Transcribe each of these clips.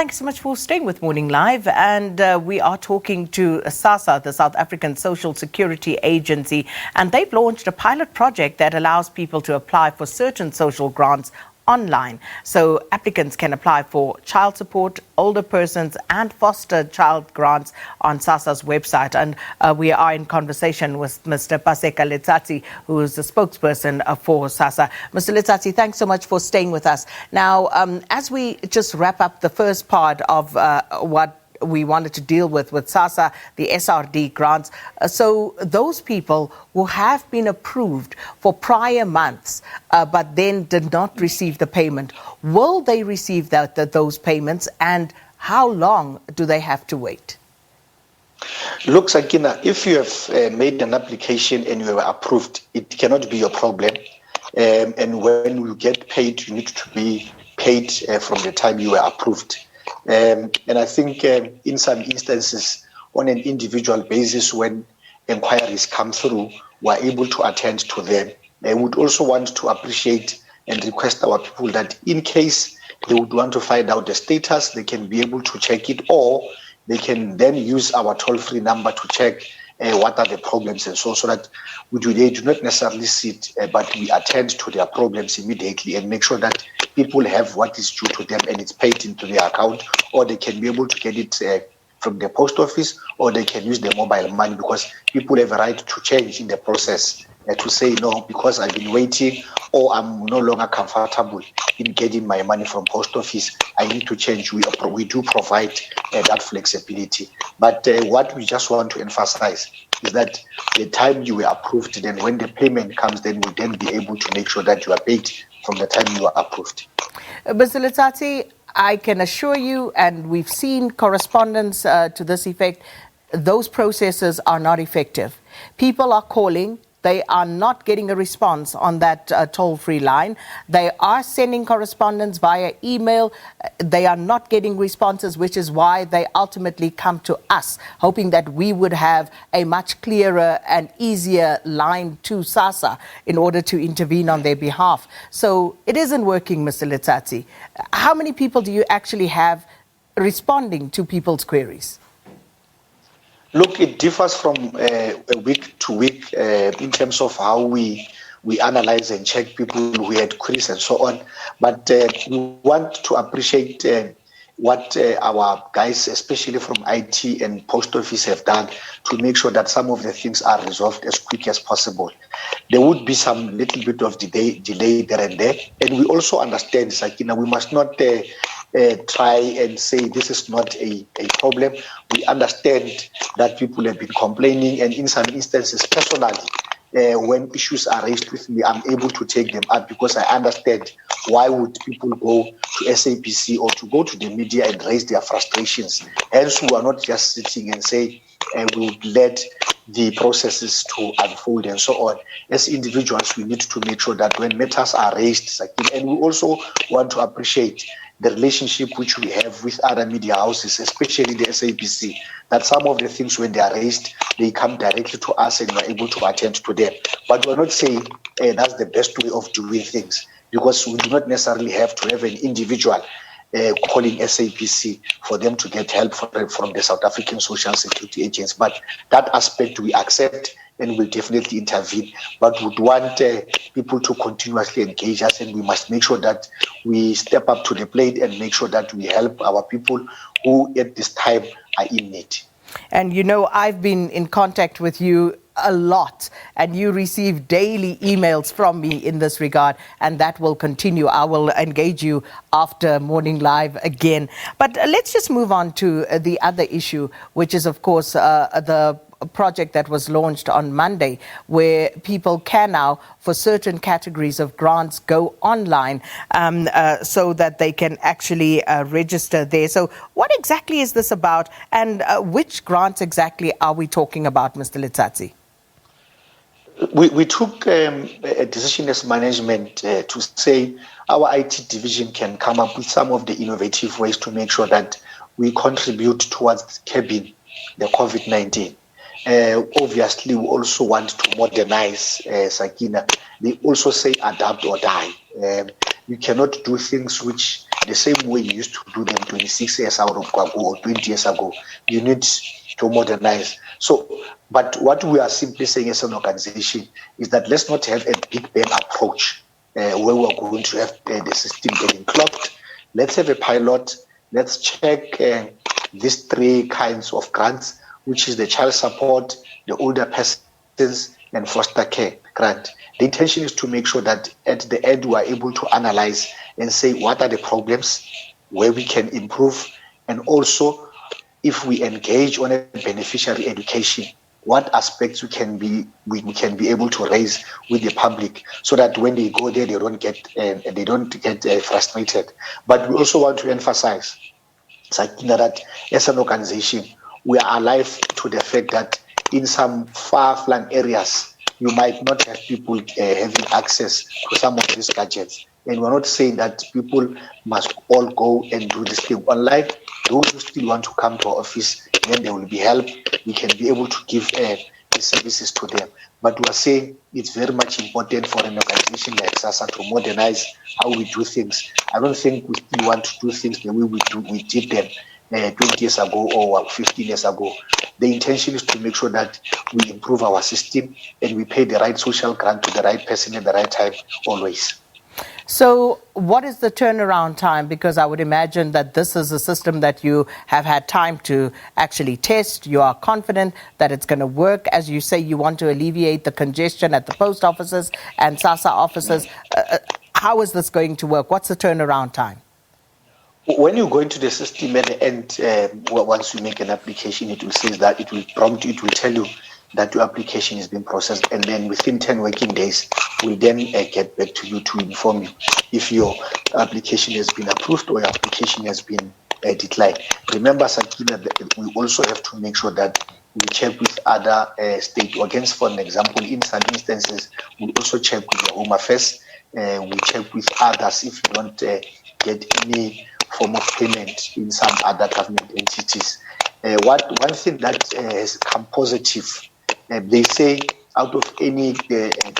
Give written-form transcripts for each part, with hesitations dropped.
thank you so much for staying with Morning Live. And we are talking to SASSA, the South African Social Security Agency, and they've launched a pilot project that allows people to apply for certain social grants online. So applicants can apply for child support, older persons and foster child grants on SASSA's website. And we are in conversation with Mr. Paseka Letsatsi, who is the spokesperson for SASSA. Mr. Letsatsi, thanks so much for staying with us. Now, as we just wrap up the first part of what we wanted to deal with SASSA, the SRD grants. So those people who have been approved for prior months, but then did not receive the payment, will they receive those payments, and how long do they have to wait? Look, Sakina, if you have made an application and you were approved, it cannot be your problem. And when you get paid, you need to be paid from the time you were approved. And I think in some instances, on an individual basis, when inquiries come through, we're able to attend to them. I would also want to appreciate and request our people that in case they would want to find out the status, they can be able to check it, or they can then use our toll-free number to check what are the problems, and so that they do not necessarily sit, but we attend to their problems immediately and make sure that people have what is due to them and it's paid into their account, or they can be able to get it from the post office, or they can use their mobile money, because people have a right to change in the process, to say no, because I've been waiting, or I'm no longer comfortable in getting my money from post office, I need to change. We do provide that flexibility. But what we just want to emphasize is that the time you were approved, then when the payment comes, then we then be able to make sure that you are paid from the time you are approved. Mr. Letsatsi, I can assure you, and we've seen correspondence to this effect, those processes are not effective. People are calling. They are not getting a response on that toll-free line. They are sending correspondence via email. They are not getting responses, which is why they ultimately come to us, hoping that we would have a much clearer and easier line to SASSA in order to intervene on their behalf. So it isn't working, Mr. Letsatsi. How many people do you actually have responding to people's queries? Look, it differs from week to week in terms of how we analyze and check people who had queries and so on. But we want to appreciate what our guys, especially from IT and post office, have done to make sure that some of the things are resolved as quick as possible. There would be some little bit of delay there and there. And we also understand, Sakina, we must not try and say this is not a problem. We understand that people have been complaining, and in some instances, personally, when issues are raised with me, I'm able to take them up, because I understand why would people go to SABC or to go to the media and raise their frustrations. Hence, we are not just sitting and say we would let the processes to unfold and so on. As individuals, we need to make sure that when matters are raised, and we also want to appreciate the relationship which we have with other media houses, especially the SABC, that some of the things when they are raised, they come directly to us and we're able to attend to them. But we're not saying that's the best way of doing things, because we do not necessarily have to have an individual calling SABC for them to get help from the South African Social Security Agency. But that aspect we accept and will definitely intervene. But would want people to continuously engage us, and we must make sure that we step up to the plate and make sure that we help our people who at this time are in need. And you know, I've been in contact with you a lot, and you receive daily emails from me in this regard, and that will continue. I will engage you after Morning Live again. But let's just move on to the other issue, which is, of course, the project that was launched on Monday, where people can now, for certain categories of grants, go online so that they can actually register there. So what exactly is this about, and which grants exactly are we talking about, Mr. Letsatsi? We took a decision as management to say our IT division can come up with some of the innovative ways to make sure that we contribute towards curbing the COVID-19. Obviously, we also want to modernize, Sakina. They also say adapt or die. You cannot do things which the same way you used to do them 26 years ago or 20 years ago. You need to modernize. So, but what we are simply saying as an organization is that let's not have a big bang approach where we are going to have the system getting clogged. Let's have a pilot. Let's check these three kinds of grants, which is the child support, the older persons, and foster care grant. The intention is to make sure that at the end we are able to analyze and say what are the problems, where we can improve, and also if we engage on a beneficiary education, what aspects we can be able to raise with the public, so that when they go there they don't get frustrated. But we also want to emphasize, Sakina, that as an organization we are alive to the fact that in some far-flung areas you might not have people having access to some of these gadgets. And we're not saying that people must all go and do this thing online. Those who still want to come to our office, then there will be help. We can be able to give the services to them. But we're saying it's very much important for an organization like SASSA to modernize how we do things. I don't think we still want to do things the way we did them 20 years ago or 15 years ago. The intention is to make sure that we improve our system and we pay the right social grant to the right person at the right time always. So what is the turnaround time? Because I would imagine that this is a system that you have had time to actually test. You are confident that it's going to work. As you say, you want to alleviate the congestion at the post offices and SASSA offices. How is this going to work? What's the turnaround time? When you go into the system at the end, once you make an application, it will say that it will prompt you, it will tell you that your application has been processed, and then within 10 working days, we'll then get back to you to inform you if your application has been approved or your application has been declined. Remember, Sakina, that we also have to make sure that we check with other state organs. For an example, in some instances, we also check with the Home Affairs. We check with others if you don't get any form of payment in some other government entities. One thing that has come positive, they say out of any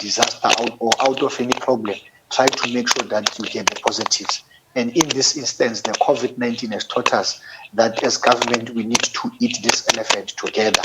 disaster or out of any problem, try to make sure that you get the positives. And in this instance, the COVID-19 has taught us that as government, we need to eat this elephant together.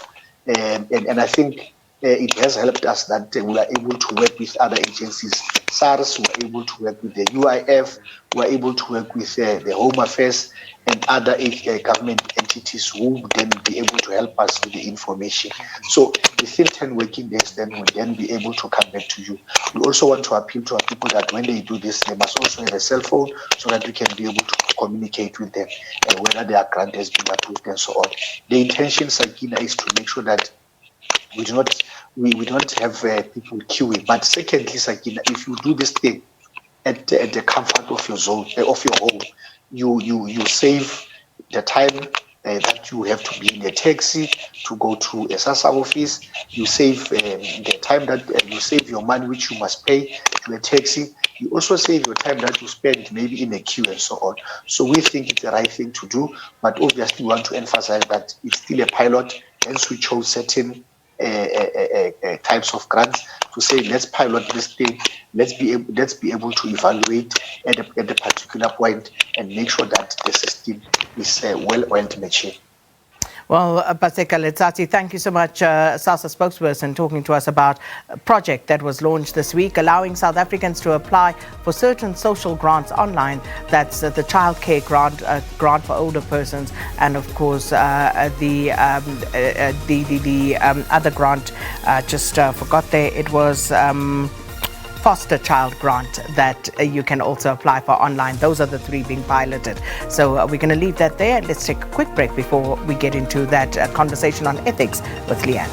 And I think it has helped us that we are able to work with other agencies. SARS, we are able to work with the UIF, we are able to work with the Home Affairs and other government entities who will then be able to help us with the information. So within 10 working days, then we'll then be able to come back to you. We also want to appeal to our people that when they do this, they must also have a cell phone so that we can be able to communicate with them whether their grant has been approved and so on. The intention, Sakina, is to make sure that we don't have people queuing. But secondly, Sakina, if you do this thing at the comfort of your zone, of your home, you save the time that you have to be in a taxi to go to a SASSA office. You save the time that you save your money, which you must pay to a taxi. You also save your time that you spend maybe in a queue and so on. So we think it's the right thing to do, but obviously we want to emphasize that it's still a pilot. Hence we chose certain types of grants to say let's pilot this thing, let's be able to evaluate at a particular point and make sure that the system is well-oiled machine. Well, Paseka Letsatsi, thank you so much, SASSA spokesperson, talking to us about a project that was launched this week, allowing South Africans to apply for certain social grants online. That's the childcare grant, grant for older persons, and of course the other grant. Just forgot there. It was. Foster child grant that you can also apply for online. Those are the three being piloted. So we're going to leave that there. Let's take a quick break before we get into that conversation on ethics with Leanne.